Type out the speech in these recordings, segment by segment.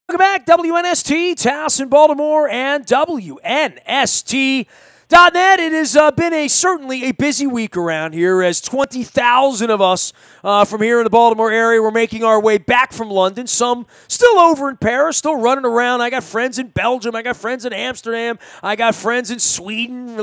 Welcome back, WNST, Towson, Baltimore, and WNST.net. It has been certainly a busy week around here as 20,000 of us from here in the Baltimore area were making our way back from London. Some still over in Paris, still running around. I got friends in Belgium. I got friends in Amsterdam. I got friends in Sweden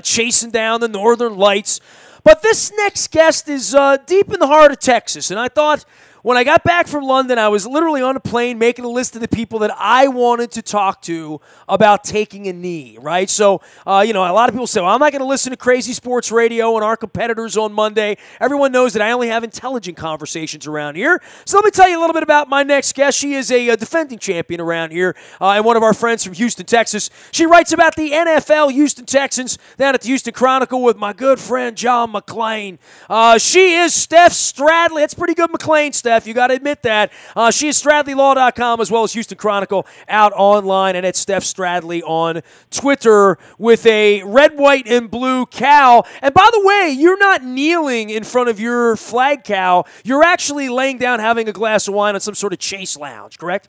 chasing down the Northern Lights. But this next guest is deep in the heart of Texas, and I thought when I got back from London, I was literally on a plane making a list of the people that I wanted to talk to about taking a knee, right? So, a lot of people say, well, I'm not going to listen to crazy sports radio and our competitors on Monday. Everyone knows that I only have intelligent conversations around here. So let me tell you a little bit about my next guest. She is a defending champion around here and one of our friends from Houston, Texas. She writes about the NFL Houston Texans down at the Houston Chronicle with my good friend John McClain. She is Steph Stradley. That's pretty good McClain, Steph. You got to admit that. She is StradleyLaw.com as well as Houston Chronicle out online, and it's Steph Stradley on Twitter with a red, white, and blue cow. And by the way, you're not kneeling in front of your flag cow. You're actually laying down having a glass of wine on some sort of chase lounge, correct?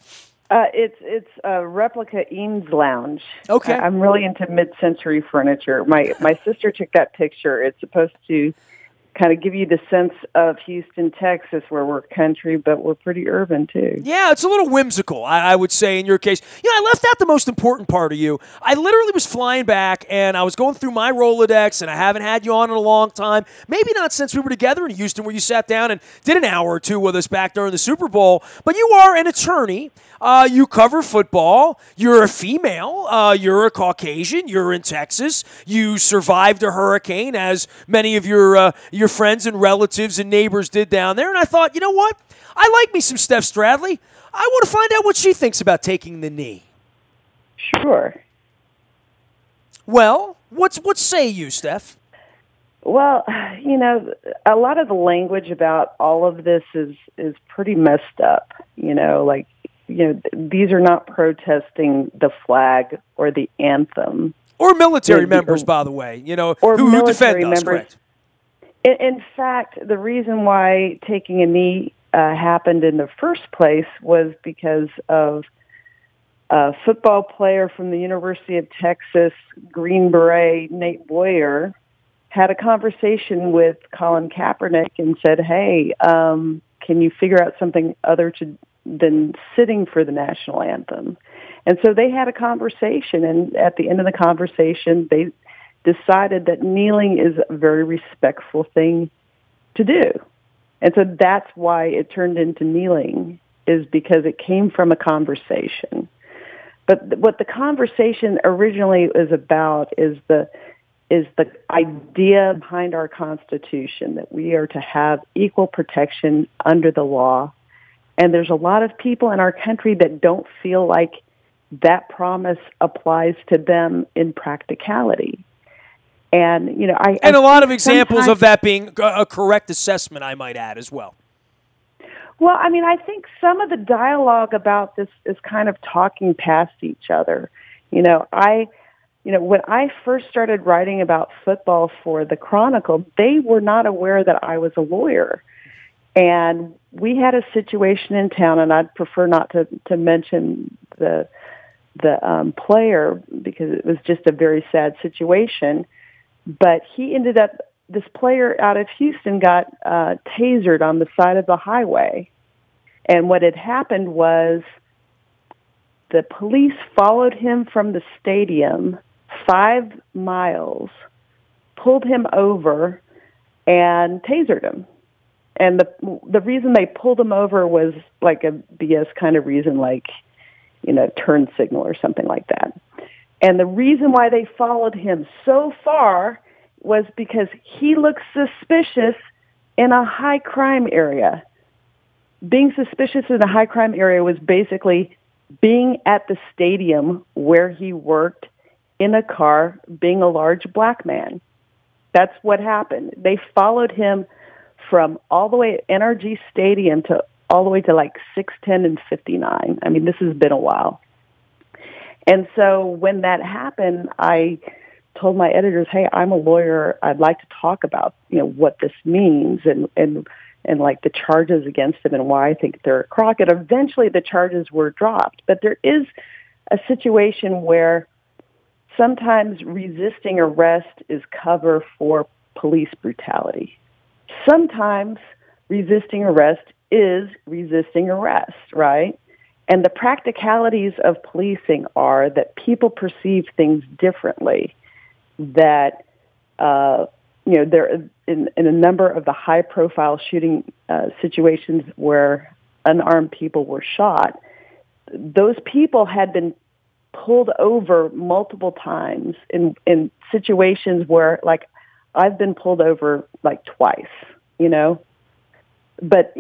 It's a replica Eames lounge. Okay. I'm really into mid-century furniture. My sister took that picture. It's supposed to kind of give you the sense of Houston, Texas, where we're country, but we're pretty urban, too. Yeah, it's a little whimsical, I would say, in your case. I left out the most important part of you. I literally was flying back, and I was going through my Rolodex, and I haven't had you on in a long time. Maybe not since we were together in Houston, where you sat down and did an hour or two with us back during the Super Bowl. But you are an attorney. You cover football. You're a female. You're a Caucasian. You're in Texas. You survived a hurricane, as many of your friends and relatives and neighbors did down there. And I thought, you know what? I like me some Steph Stradley. I want to find out what she thinks about taking the knee. Sure. Well, what say you, Steph? Well, a lot of the language about all of this is pretty messed up. These are not protesting the flag or the anthem. Or military members, by the way, who defend us, correct? In fact, the reason why taking a knee happened in the first place was because of a football player from the University of Texas, Green Beret, Nate Boyer, had a conversation with Colin Kaepernick and said, hey, can you figure out something other than sitting for the national anthem? And so they had a conversation, and at the end of the conversation, they decided that kneeling is a very respectful thing to do. And so that's why it turned into kneeling, is because it came from a conversation. But what the conversation originally is about is the idea behind our Constitution, that we are to have equal protection under the law. And there's a lot of people in our country that don't feel like that promise applies to them in practicality. And, a lot of examples of that being a correct assessment, I might add, as well. Well, I think some of the dialogue about this is kind of talking past each other. When I first started writing about football for the Chronicle, they were not aware that I was a lawyer. And we had a situation in town, and I'd prefer not to mention the player because it was just a very sad situation. But this player out of Houston got tasered on the side of the highway. And what had happened was the police followed him from the stadium 5 miles, pulled him over, and tasered him. And the reason they pulled him over was like a BS kind of reason, like, turn signal or something like that. And the reason why they followed him so far was because he looked suspicious in a high crime area. Being suspicious in a high crime area was basically being at the stadium where he worked in a car, being a large black man. That's what happened. They followed him from all the way at NRG Stadium to all the way to like 610 and 59. This has been a while. And so when that happened, I told my editors, hey, I'm a lawyer. I'd like to talk about, what this means and like the charges against him and why I think they're a crock. And eventually the charges were dropped. But there is a situation where sometimes resisting arrest is cover for police brutality. Sometimes resisting arrest is resisting arrest, right? And the practicalities of policing are that people perceive things differently, that there in a number of the high-profile shooting situations where unarmed people were shot, those people had been pulled over multiple times in situations where, like, I've been pulled over like twice, But,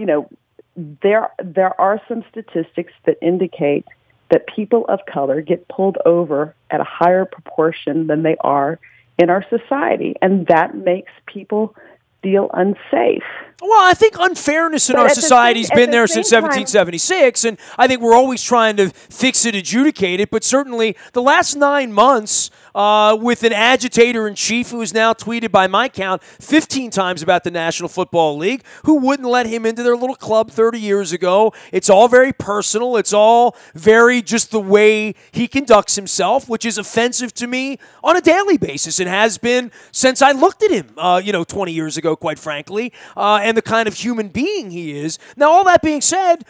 there are some statistics that indicate that people of color get pulled over at a higher proportion than they are in our society, and that makes people feel unsafe. Well, I think unfairness in our society has been there since 1776, and I think we're always trying to fix it, adjudicate it, but certainly the last 9 months with an agitator-in-chief who is now tweeted by my count 15 times about the National Football League, who wouldn't let him into their little club 30 years ago. It's all very personal. It's all very just the way he conducts himself, which is offensive to me on a daily basis and has been since I looked at him, 20 years ago, quite frankly, and the kind of human being he is. Now, all that being said,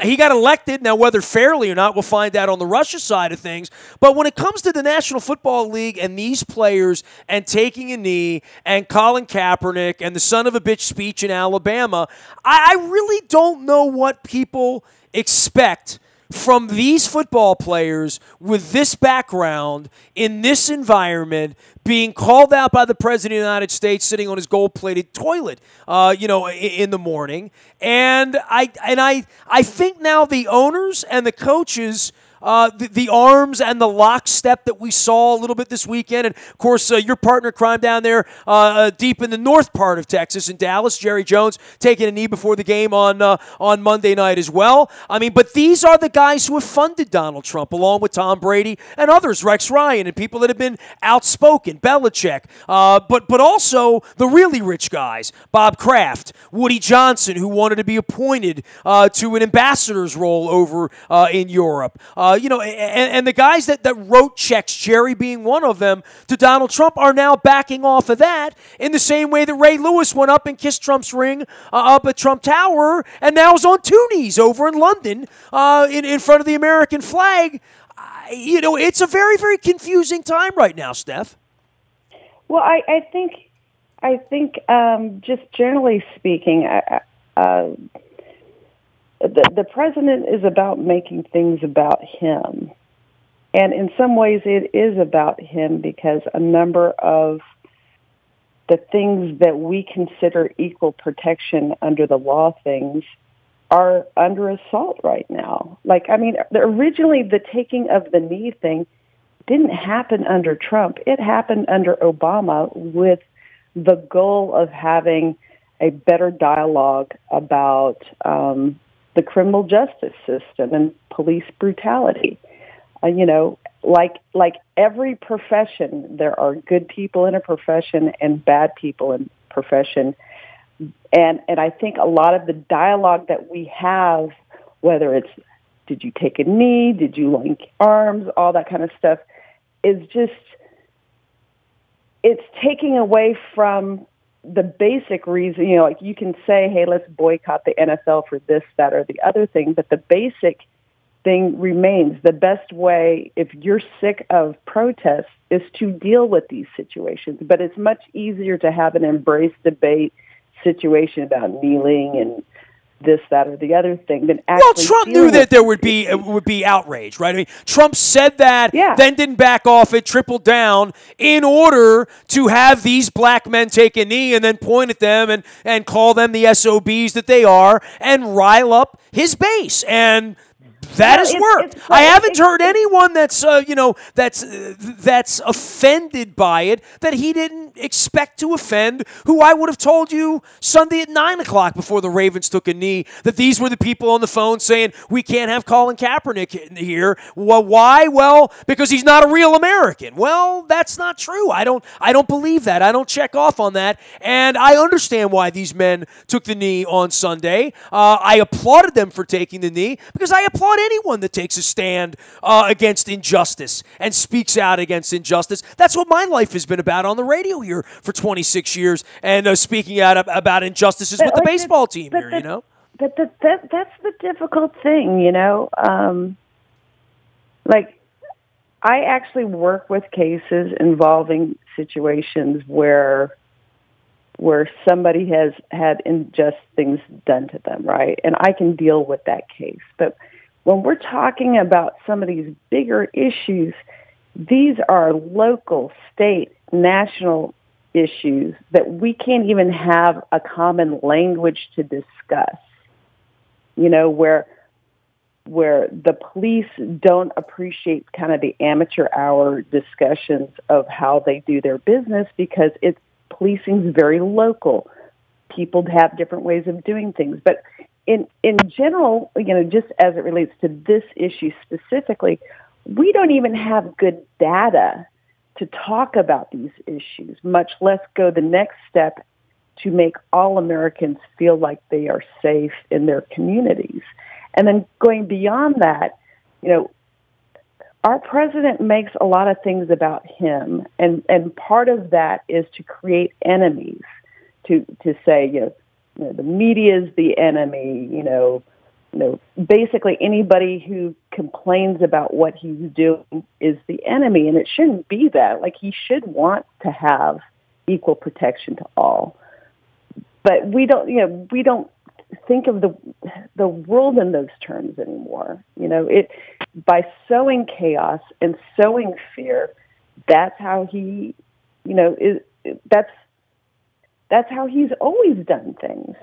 he got elected. Now, whether fairly or not, we'll find out on the Russia side of things. But when it comes to the National Football League and these players and taking a knee and Colin Kaepernick and the son of a bitch speech in Alabama, I really don't know what people expect from these football players with this background in this environment being called out by the President of the United States sitting on his gold-plated toilet, in the morning. And I think now the owners and the coaches, the arms and the lockstep that we saw a little bit this weekend. And, of course, your partner crime down there deep in the north part of Texas in Dallas, Jerry Jones, taking a knee before the game on Monday night as well. I mean, but these are the guys who have funded Donald Trump, along with Tom Brady and others, Rex Ryan, and people that have been outspoken, Belichick, but also the really rich guys, Bob Kraft, Woody Johnson, who wanted to be appointed to an ambassador's role over in Europe. And the guys that wrote checks, Jerry being one of them, to Donald Trump are now backing off of that in the same way that Ray Lewis went up and kissed Trump's ring up at Trump Tower and now is on two knees over in London in front of the American flag. It's a very, very confusing time right now, Steph. Well, I think just generally speaking, the president is about making things about him. And in some ways it is about him because a number of the things that we consider equal protection under the law things are under assault right now. Originally the taking of the knee thing didn't happen under Trump. It happened under Obama with the goal of having a better dialogue about the criminal justice system and police brutality. Like every profession, there are good people in a profession and bad people in a profession. And I think a lot of the dialogue that we have, whether it's did you take a knee, did you link arms, all that kind of stuff, is just, it's taking away from the basic reason, you can say, hey, let's boycott the NFL for this, that, or the other thing, but the basic thing remains. The best way, if you're sick of protests, is to deal with these situations. But it's much easier to have an embrace debate situation about kneeling and this, that, or the other thing than actually. Well, Trump knew that there would be outrage, right? I mean, Trump said that, then didn't back off it, tripled down in order to have these black men take a knee and then point at them and call them the SOBs that they are and rile up his base. And that has worked. I haven't heard anyone that's offended by it that he didn't expect to offend who I would have told you Sunday at 9 o'clock before the Ravens took a knee that these were the people on the phone saying we can't have Colin Kaepernick here. Well, why? Well, because he's not a real American. Well, that's not true. I don't believe that. I don't check off on that. And I understand why these men took the knee on Sunday. I applauded them for taking the knee because I applaud anyone that takes a stand against injustice and speaks out against injustice. That's what my life has been about on the radio here for 26 years and speaking out about injustices with the baseball team here, you know? But that's the difficult thing, you know? Like, I actually work with cases involving situations where somebody has had unjust things done to them, right? And I can deal with that case. But when we're talking about some of these bigger issues, these are local, state, national issues that we can't even have a common language to discuss. You know, where the police don't appreciate kind of the amateur hour discussions of how they do their business because policing is very local. People have different ways of doing things. But in general, you know, just as it relates to this issue specifically, we don't even have good data to talk about these issues, much less go the next step to make all Americans feel like they are safe in their communities. And then going beyond that, you know, our president makes a lot of things about him, and part of that is to create enemies, to say, you know, the media is the enemy, you know, basically anybody who complains about what he's doing is the enemy, and it shouldn't be that. Like, he should want to have equal protection to all. But we don't think of the world in those terms anymore. You know, by sowing chaos and sowing fear, that's how he, you know, that's how he's always done things.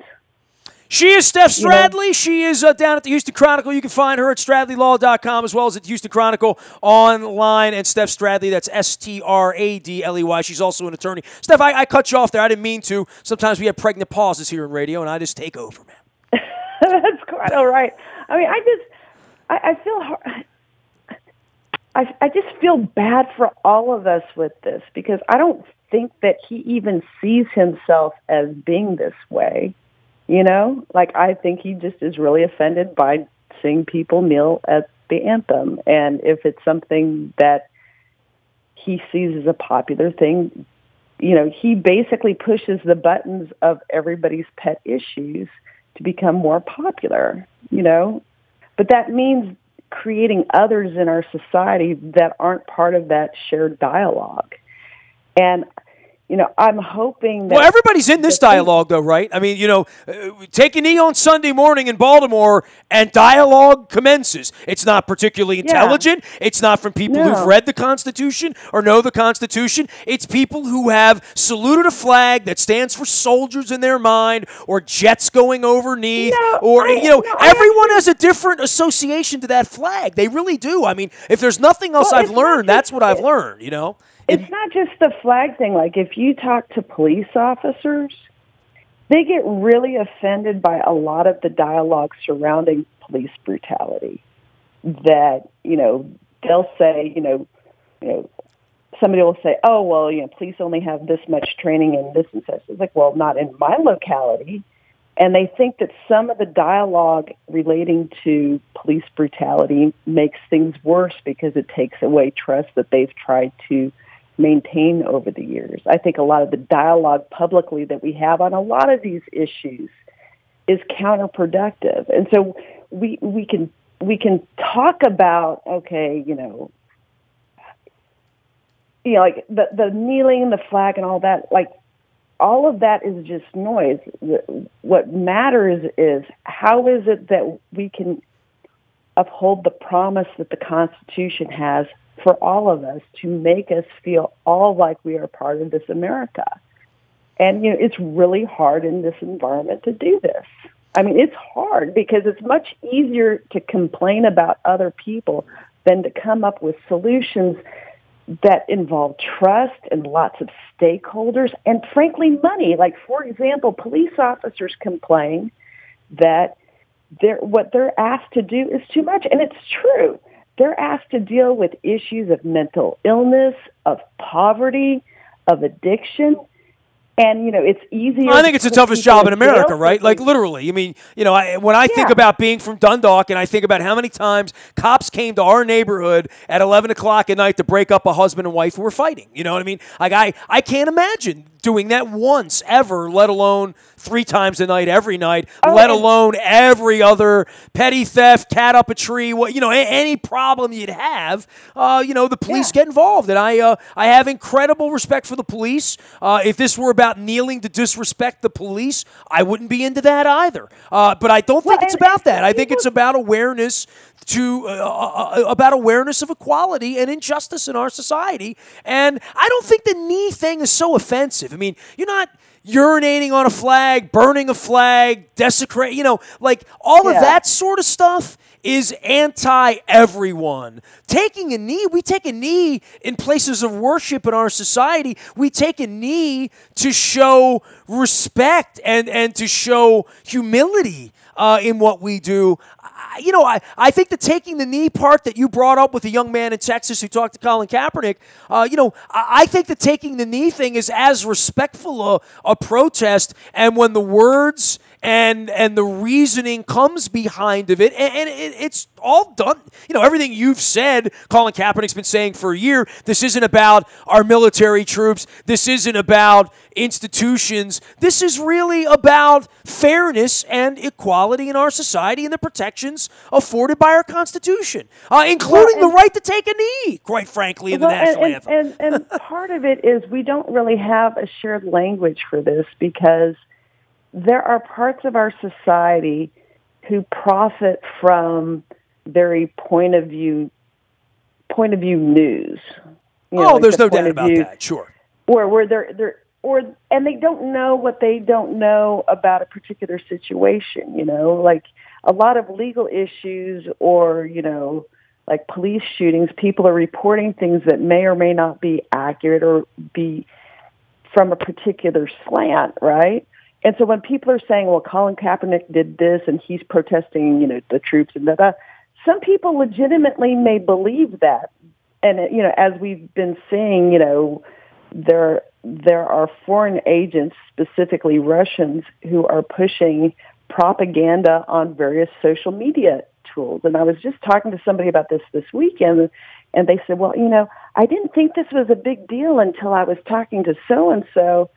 She is Steph Stradley. She is down at the Houston Chronicle. You can find her at StradleyLaw.com as well as at Houston Chronicle online. And Steph Stradley, that's Stradley. She's also an attorney. Steph, I cut you off there. I didn't mean to. Sometimes we have pregnant pauses here in radio, and I just take over, man. That's quite all right. I mean, I just feel bad for all of us with this because I don't think that he even sees himself as being this way. You know, like, I think he just is really offended by seeing people kneel at the anthem. And if it's something that he sees as a popular thing, you know, he basically pushes the buttons of everybody's pet issues to become more popular, you know. But that means creating others in our society that aren't part of that shared dialogue. And you know, I'm hoping that... Well, everybody's in this dialogue, though, right? I mean, you know, take a knee on Sunday morning in Baltimore, and dialogue commences. It's not particularly intelligent. Yeah. It's not from people who've read the Constitution or know the Constitution. It's people who have saluted a flag that stands for soldiers in their mind, or jets going overneath, everyone has a different association to that flag. They really do. I mean, if there's nothing else I've learned, that's what I've learned, you know? It's not just the flag thing. Like, if you talk to police officers, they get really offended by a lot of the dialogue surrounding police brutality. That, you know, they'll say, you know, somebody will say, oh, well, you know, police only have this much training and this and such. It's like, well, not in my locality. And they think that some of the dialogue relating to police brutality makes things worse because it takes away trust that they've tried to maintain over the years. I think a lot of the dialogue publicly that we have on a lot of these issues is counterproductive. And so we can talk about, okay, you know, like the kneeling, the flag and all that, like, all of that is just noise. What matters is, how is it that we can uphold the promise that the Constitution has for all of us to make us feel all like we are part of this America. And, you know, it's really hard in this environment to do this. I mean, it's hard because it's much easier to complain about other people than to come up with solutions that involve trust and lots of stakeholders and, frankly, money. Like, for example, police officers complain that what they're asked to do is too much, and it's true. They're asked to deal with issues of mental illness, of poverty, of addiction. And, it's easier. I think it's the toughest job in America, right? Like, literally. I mean, when I think about being from Dundalk and I think about how many times cops came to our neighborhood at 11 o'clock at night to break up a husband and wife who were fighting. You know what I mean? Like, I can't imagine doing that once ever, let alone 3 times a night, every night, let alone every other petty theft, cat up a tree, any problem you'd have, the police get involved. And I have incredible respect for the police. If this were about kneeling to disrespect the police, I wouldn't be into that either. But I don't think it's about that. I think it's about awareness about awareness of equality and injustice in our society. And I don't think the knee thing is so offensive. I mean, you're not urinating on a flag, burning a flag, desecrate, like all of that sort of stuff is anti-everyone. Taking a knee, we take a knee in places of worship in our society. We take a knee to show respect and to show humility in what we do. I think the taking the knee part that you brought up with a young man in Texas who talked to Colin Kaepernick, I think the taking the knee thing is as respectful a protest, and when the words and the reasoning comes behind of it, and it's all done. Everything you've said, Colin Kaepernick's been saying for a year, this isn't about our military troops. This isn't about institutions. This is really about fairness and equality in our society and the protections afforded by our Constitution, including the right to take a knee, quite frankly, in the national anthem. And part of it is we don't really have a shared language for this because there are parts of our society who profit from very point of view news. There's no doubt about that. Sure. Where and they don't know what they don't know about a particular situation. Like a lot of legal issues or like police shootings, people are reporting things that may or may not be accurate or be from a particular slant, right? And so when people are saying, well, Colin Kaepernick did this and he's protesting, the troops and that, some people legitimately may believe that. And, as we've been seeing, there are foreign agents, specifically Russians, who are pushing propaganda on various social media tools. And I was just talking to somebody about this weekend, and they said, well, I didn't think this was a big deal until I was talking to so-and-so.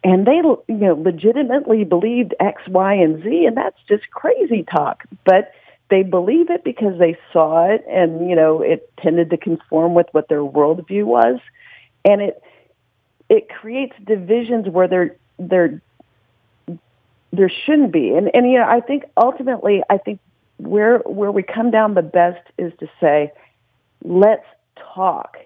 And they, legitimately believed X, Y, and Z, and that's just crazy talk. But they believe it because they saw it, and it tended to conform with what their worldview was, and it creates divisions where there shouldn't be. And I think ultimately, where we come down the best is to say, let's talk.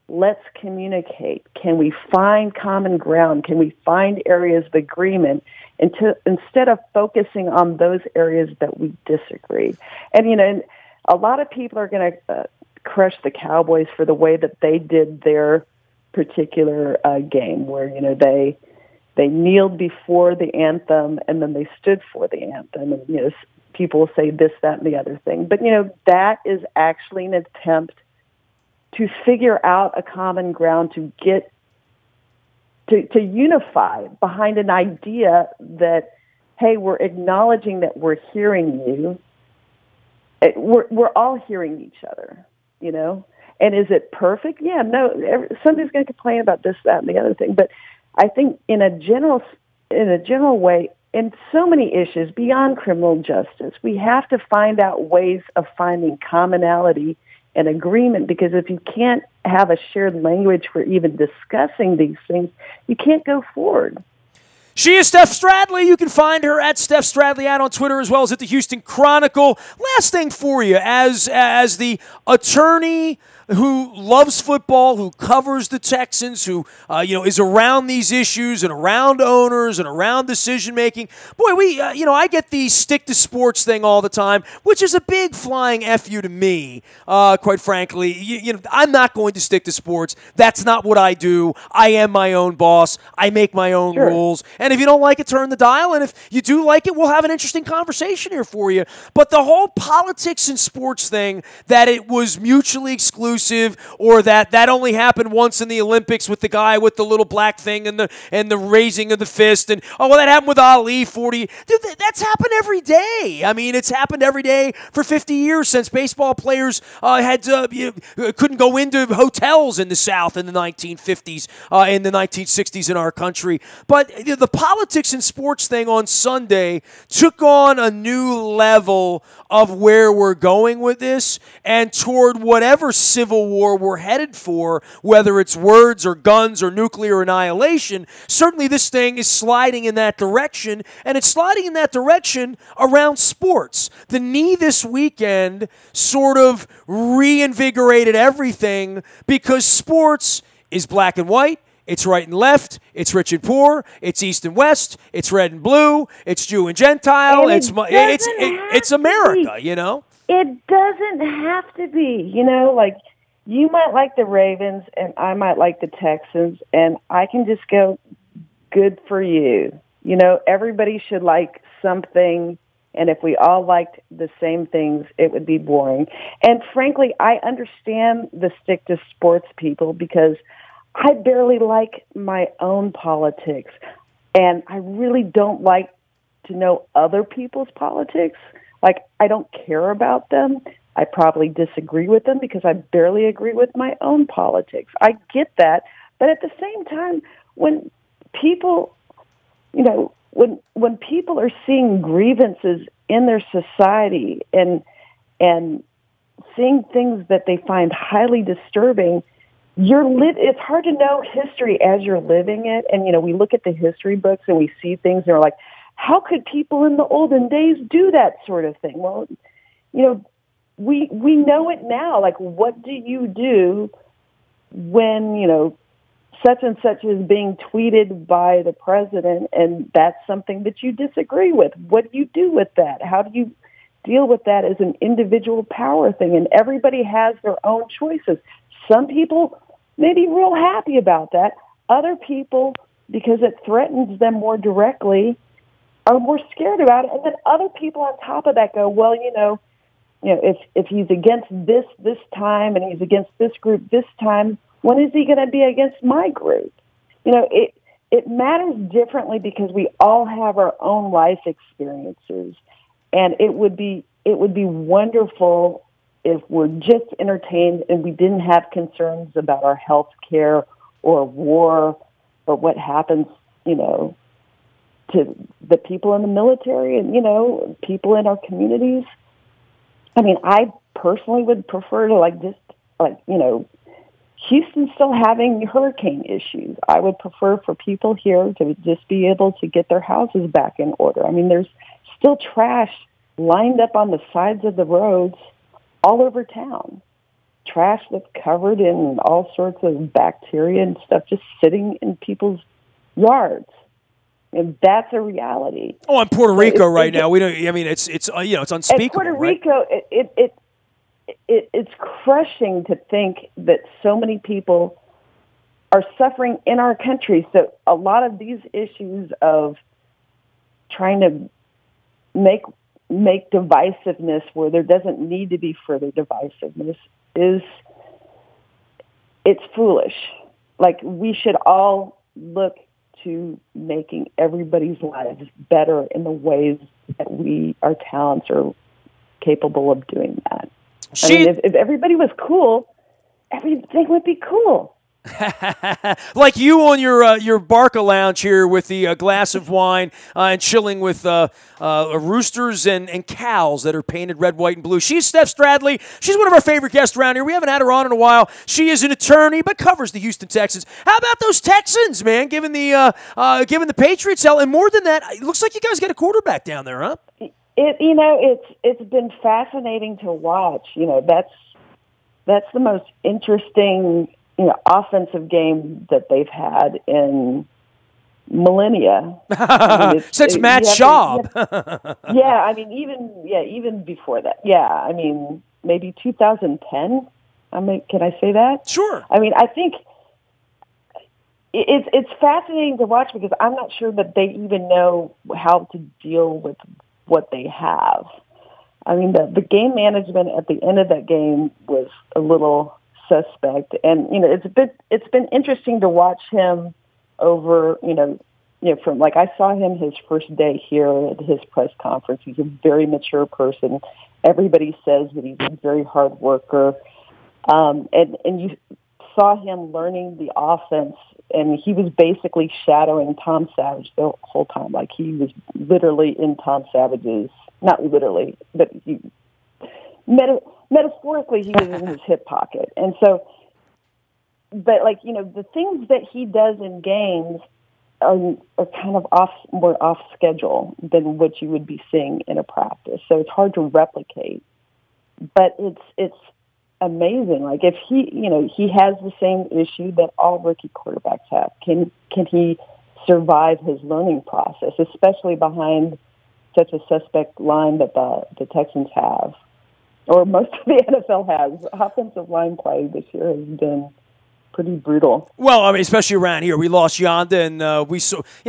Let's communicate. Can we find common ground? Can we find areas of agreement instead of focusing on those areas that we disagree? And, a lot of people are going to crush the Cowboys for the way that they did their particular game where, they kneeled before the anthem and then they stood for the anthem. And, people will say this, that, and the other thing. But, that is actually an attempt to figure out a common ground, to get to unify behind an idea that, hey, we're acknowledging that we're hearing you. We're all hearing each other, And is it perfect? Yeah, no. Somebody's going to complain about this, that, and the other thing. But I think in a general way, in so many issues beyond criminal justice, we have to find out ways of finding commonality and agreement, because if you can't have a shared language for even discussing these things, you can't go forward. She is Steph Stradley. You can find her at Steph Stradley out on Twitter as well as at the Houston Chronicle. Last thing for you, as the attorney who loves football, who covers the Texans, who is around these issues and around owners and around decision making. Boy, I get the stick to sports thing all the time, which is a big flying F you to me. Quite frankly, I'm not going to stick to sports. That's not what I do. I am my own boss. I make my own rules. And if you don't like it, turn the dial. And if you do like it, we'll have an interesting conversation here for you. But the whole politics and sports thing, that it was mutually exclusive, or that only happened once in the Olympics with the guy with the little black thing and the raising of the fist, and that happened with Ali 40. Dude, that's happened every day. I mean, it's happened every day for 50 years since baseball players couldn't go into hotels in the South in the 1950s, in the 1960s in our country. But the politics and sports thing on Sunday took on a new level of where we're going with this, and toward whatever civil war we're headed for, whether it's words or guns or nuclear annihilation. Certainly this thing is sliding in that direction, and it's sliding in that direction around sports. The knee this weekend sort of reinvigorated everything, because sports is black and white. It's right and left. It's rich and poor. It's east and west. It's red and blue. It's Jew and Gentile. And it's America, It doesn't have to be, like you might like the Ravens and I might like the Texans, and I can just go, good for you. Everybody should like something, and if we all liked the same things, it would be boring. And frankly, I understand the stick to sports people, because I barely like my own politics, and I really don't like to know other people's politics. Like, I don't care about them. I probably disagree with them because I barely agree with my own politics. I get that. But at the same time, when people, when people are seeing grievances in their society and seeing things that they find highly disturbing, it's hard to know history as you're living it. And, we look at the history books and we see things and we're like, how could people in the olden days do that sort of thing? Well, we know it now. Like, what do you do when, such and such is being tweeted by the president, and that's something that you disagree with? What do you do with that? How do you deal with that as an individual power thing? And everybody has their own choices. Some people may be real happy about that. Other people, because it threatens them more directly, are more scared about it. And then other people on top of that go, well, if he's against this time and he's against this group this time, when is he going to be against my group? It matters differently because we all have our own life experiences, and it would be wonderful if we're just entertained and we didn't have concerns about our health care or war or what happens, to the people in the military and, people in our communities. I mean, I personally would prefer to Houston's still having hurricane issues. I would prefer for people here to just be able to get their houses back in order. I mean, there's still trash lined up on the sides of the roads all over town. Trash that's covered in all sorts of bacteria and stuff just sitting in people's yards. And that's a reality. Oh, in Puerto Rico right now, we don't. I mean, it's unspeakable. In Puerto Rico, it's crushing to think that so many people are suffering in our country. So a lot of these issues of trying to make divisiveness where there doesn't need to be further divisiveness it's foolish. Like, we should all look to making everybody's lives better in the ways that our talents are capable of doing that. I mean, if everybody was cool, everything would be cool. Like you on your Barca lounge here with the glass of wine and chilling with roosters and cows that are painted red, white, and blue. She's Steph Stradley. She's one of our favorite guests around here. We haven't had her on in a while. She is an attorney but covers the Houston Texans. How about those Texans, man? Given the Patriots hell, and more than that, it looks like you guys got a quarterback down there, huh? It's been fascinating to watch. that's the most interesting, offensive game that they've had in millennia. I mean, since Matt Schaub. Yeah, I mean, even before that. Yeah, I mean, maybe 2010. Can I say that? Sure. I mean, I think it's fascinating to watch because I'm not sure that they even know how to deal with what they have. I mean, the game management at the end of that game was a little suspect, and it's been interesting to watch him over from like I saw him his first day here at his press conference. He's a very mature person. Everybody says that he's a very hard worker, and you saw him learning the offense, and he was basically shadowing Tom Savage the whole time. Like he was literally in Tom Savage's. Not literally, but metaphorically, he was in his hip pocket. And so, but the things that he does in games are kind of more off schedule than what you would be seeing in a practice. So it's hard to replicate. But it's amazing. Like if he has the same issue that all rookie quarterbacks have. Can he survive his learning process, especially behind such a suspect line that the Texans have, or most of the NFL has? Offensive line play this year has been pretty brutal. Well, I mean, especially around here, we lost Yonda, and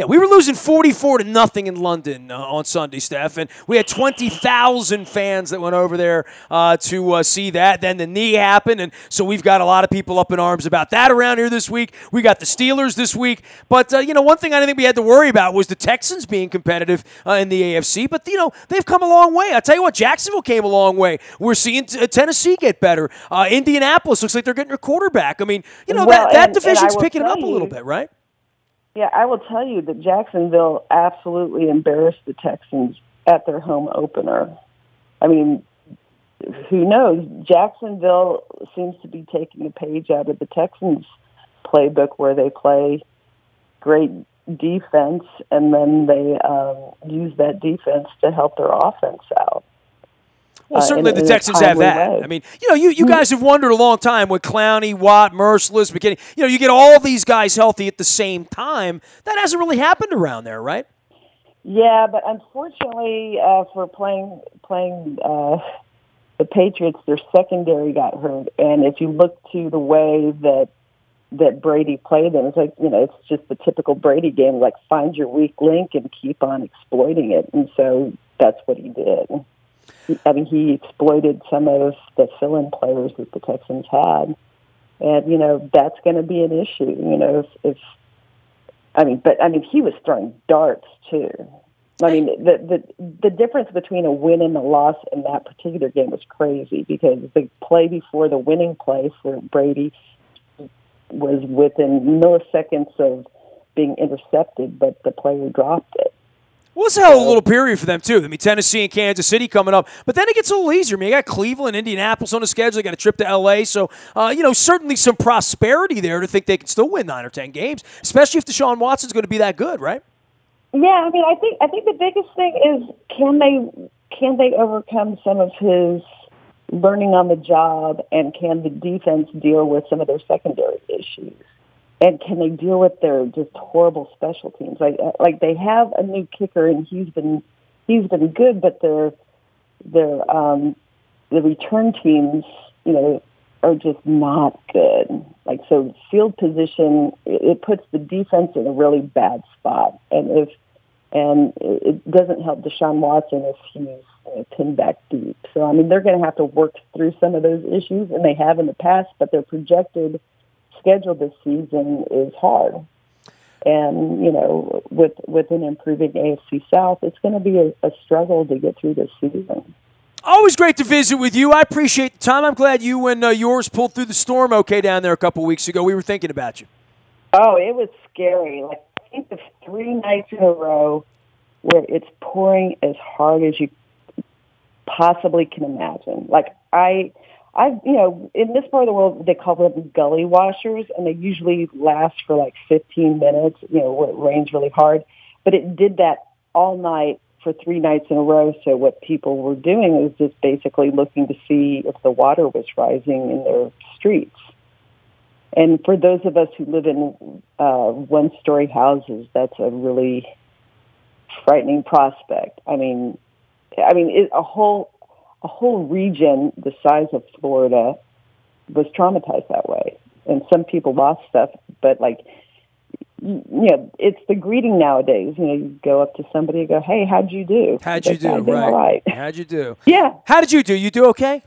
we were losing 44-0 in London on Sunday, Steph, and we had 20,000 fans that went over there to see that. Then the knee happened, and so we've got a lot of people up in arms about that around here this week. We got the Steelers this week, but one thing I didn't think we had to worry about was the Texans being competitive in the AFC. But they've come a long way. I tell you what, Jacksonville came a long way. We're seeing Tennessee get better. Indianapolis looks like they're getting their quarterback. I mean, that division's picking it up a little bit, right? Yeah, I will tell you that Jacksonville absolutely embarrassed the Texans at their home opener. I mean, who knows? Jacksonville seems to be taking a page out of the Texans' playbook where they play great defense and then they use that defense to help their offense out. Well, certainly the Texans have that. Way. I mean, you guys have wondered a long time with Clowney, Watt, Merciless, McKinney. You get all these guys healthy at the same time. That hasn't really happened around there, right? Yeah, but unfortunately for playing the Patriots, their secondary got hurt. And if you look to the way that Brady played them, it's like, it's just the typical Brady game, like find your weak link and keep on exploiting it. And so that's what he did. I mean, he exploited some of the fill-in players that the Texans had, and that's going to be an issue. But he was throwing darts too. I mean, the difference between a win and a loss in that particular game was crazy because the play before the winning play for Brady was within milliseconds of being intercepted, but the player dropped it. Well, it's a hell of a little period for them, too. I mean, Tennessee and Kansas City coming up. But then it gets a little easier. I mean, you got Cleveland, Indianapolis on the schedule. You got a trip to L.A. So, certainly some prosperity there to think they can still win 9 or 10 games, especially if Deshaun Watson's going to be that good, right? Yeah, I mean, I think the biggest thing is can they overcome some of his learning on the job, and can the defense deal with some of their secondary issues? And can they deal with their just horrible special teams? Like they have a new kicker, and he's been good, but the return teams, are just not good. Like so, field position it puts the defense in a really bad spot, and it doesn't help Deshaun Watson if he's pinned back deep. So I mean, they're going to have to work through some of those issues, and they have in the past, but their projected schedule this season is hard. And, with an improving AFC South, it's going to be a struggle to get through this season. Always great to visit with you. I appreciate the time. I'm glad you and yours pulled through the storm okay down there a couple weeks ago. We were thinking about you. Oh, it was scary. Like, I think the 3 nights in a row where it's pouring as hard as you possibly can imagine. Like, in this part of the world, they call them gully washers, and they usually last for like 15 minutes, where it rains really hard. But it did that all night for 3 nights in a row. So what people were doing was just basically looking to see if the water was rising in their streets. And for those of us who live in one-story houses, that's a really frightening prospect. I mean, a whole region the size of Florida was traumatized that way, and some people lost stuff. But it's the greeting nowadays. You go up to somebody and go, "Hey, how'd you do?" How'd you do? Right. All right. How'd you do? Yeah. How did you do? You do okay?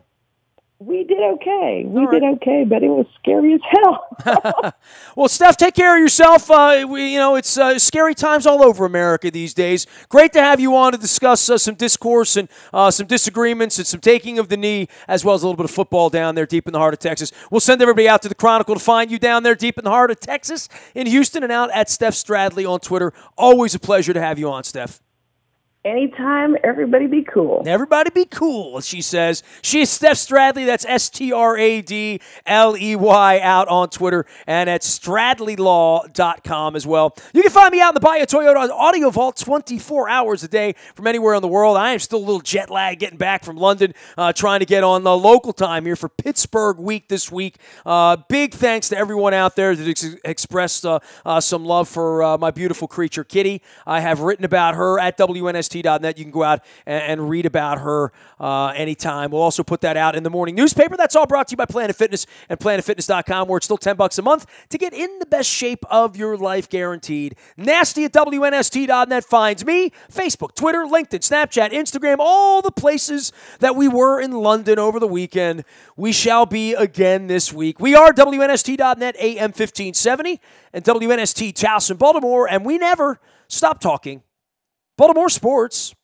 We did okay. We did okay, but it was scary as hell. Well, Steph, take care of yourself. It's scary times all over America these days. Great to have you on to discuss some discourse and some disagreements and some taking of the knee, as well as a little bit of football down there deep in the heart of Texas. We'll send everybody out to the Chronicle to find you down there deep in the heart of Texas in Houston, and out at Steph Stradley on Twitter. Always a pleasure to have you on, Steph. Anytime, everybody be cool. Everybody be cool, she says. She is Steph Stradley. That's STRADLEY out on Twitter and at StradleyLaw.com as well. You can find me out in the Bahia Toyota Audio Vault 24 hours a day from anywhere in the world. I am still a little jet lagged getting back from London, trying to get on the local time here for Pittsburgh week this week. Big thanks to everyone out there that expressed some love for my beautiful creature, Kitty. I have written about her at WNST.net. You can go out and read about her anytime. We'll also put that out in the morning newspaper. That's all brought to you by Planet Fitness and PlanetFitness.com, where it's still $10 a month to get in the best shape of your life, guaranteed. Nasty at WNST.net finds me. Facebook, Twitter, LinkedIn, Snapchat, Instagram, all the places that we were in London over the weekend. We shall be again this week. We are WNST.net AM 1570 and WNST Towson, Baltimore, and we never stop talking Baltimore sports.